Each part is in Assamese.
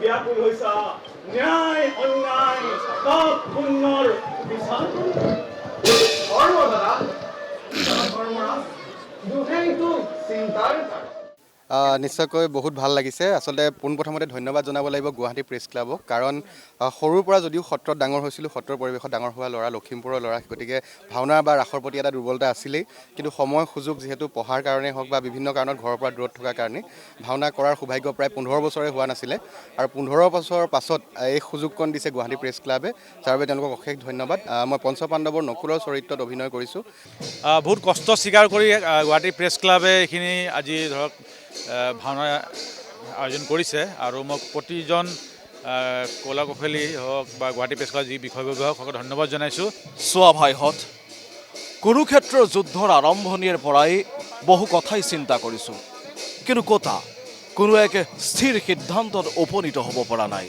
ব্যাকুল হৈছা ন্যায় অন্যায় পাপ পুণ্যৰ বিচাৰ ধৰ্ম দাদা ধৰ্মৰাজ দুহেইটো চিন্তাৰ নিশ্চয়কৈ বহুত ভাল লাগিছে। আচলতে পোনপ্ৰথমতে ধন্যবাদ জনাব লাগিব গুৱাহাটী প্ৰেছ ক্লাবক, কাৰণ সৰুৰ পৰা যদিও সত্ৰত ডাঙৰ হৈছিলোঁ, সত্ৰৰ পৰিৱেশত ডাঙৰ হোৱা ল'ৰা, লখিমপুৰৰ ল'ৰা, গতিকে ভাওনা বা ৰাসৰ প্ৰতি এটা দুৰ্বলতা আছিলেই। কিন্তু সময় সুযোগ যিহেতু পঢ়াৰ কাৰণেই হওক বা বিভিন্ন কাৰণত ঘৰৰ পৰা দূৰত থকাৰ কাৰণে ভাওনা কৰাৰ সৌভাগ্য প্ৰায় 15 বছৰে হোৱা নাছিলে, আৰু 15 বছৰৰ পাছত এই সুযোগকণ দিছে গুৱাহাটী প্ৰেছ ক্লাবে, যাৰ বাবে তেওঁলোকক অশেষ ধন্যবাদ। মই পঞ্চপাণ্ডৱৰ নকুলৰ চৰিত্ৰত অভিনয় কৰিছোঁ। বহুত কষ্ট স্বীকাৰ কৰি গুৱাহাটী প্ৰেছ ক্লাবে এইখিনি আজি ধৰক ভাওনা আয়োজন কৰিছে, আৰু মই প্ৰতিজন কলা কৌশলী হওক বা গুৱাহাটী প্ৰেছ ক্লাবৰ যি বিষয়ববীয়াসকলক ধন্যবাদ জনাইছোঁ। চোৱা ভাইহঁত, কুৰুক্ষেত্ৰৰ যুদ্ধৰ আৰম্ভণিৰ পৰাই বহু কথাই চিন্তা কৰিছোঁ, কিন্তু কোনো এক স্থিৰ সিদ্ধান্তত উপনীত হ'ব পৰা নাই।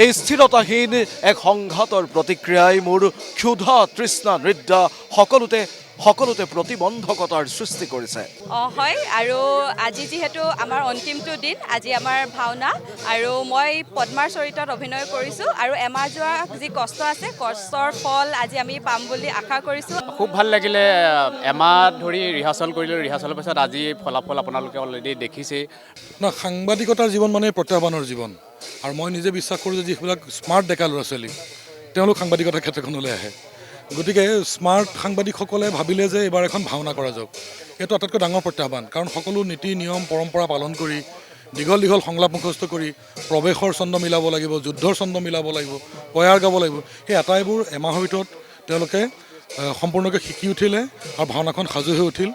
এই স্থিৰতাহীন এক সংঘাতৰ প্ৰতিক্ৰিয়াই মোৰ ক্ষুধা তৃষ্ণা নিদ্ৰা সকলোতে প্ৰতিবন্ধকতাৰ সৃষ্টি কৰিছে। হয়, আৰু আজি যিহেতু আমাৰ অন্তিমটো দিন, আজি আমাৰ ভাওনা, আৰু মই পদ্মাৰ চৰিত্ৰত অভিনয় কৰিছোঁ, আৰু এমাহ যোৱা যি কষ্ট আছে, কষ্টৰ ফল আজি আমি পাম বুলি আশা কৰিছোঁ। খুব ভাল লাগিলে। এমাহ ধৰি ৰিহাৰ্চেল কৰিলোঁ, ৰিহাৰ্চেলৰ পিছত আজি ফলাফল আপোনালোকে অলৰেডি দেখিছেই। সাংবাদিকতাৰ জীৱন মানে প্ৰত্যাহ্বানৰ জীৱন, আৰু মই নিজে বিশ্বাস কৰোঁ যে যিবিলাক স্মাৰ্ট ডেকা ল'ৰা ছোৱালী তেওঁলোক সাংবাদিকতাৰ ক্ষেত্ৰখনলৈ আহে। গতিকে স্মাৰ্ট সাংবাদিকসকলে ভাবিলে যে এইবাৰ এখন ভাওনা কৰা যাওক। এইটো আটাইতকৈ ডাঙৰ প্ৰত্যাহ্বান, কাৰণ সকলো নীতি নিয়ম পৰম্পৰা পালন কৰি দীঘল সংলাপ মুখস্থ কৰি প্ৰৱেশৰ ছন্দ মিলাব লাগিব, যুদ্ধৰ ছন্দ মিলাব লাগিব, পয়াৰ গাব লাগিব। সেই আটাইবোৰ এমাহৰ ভিতৰত তেওঁলোকে সম্পূৰ্ণকৈ শিকি উঠিলে, আৰু ভাওনাখন সাজু হৈ উঠিল।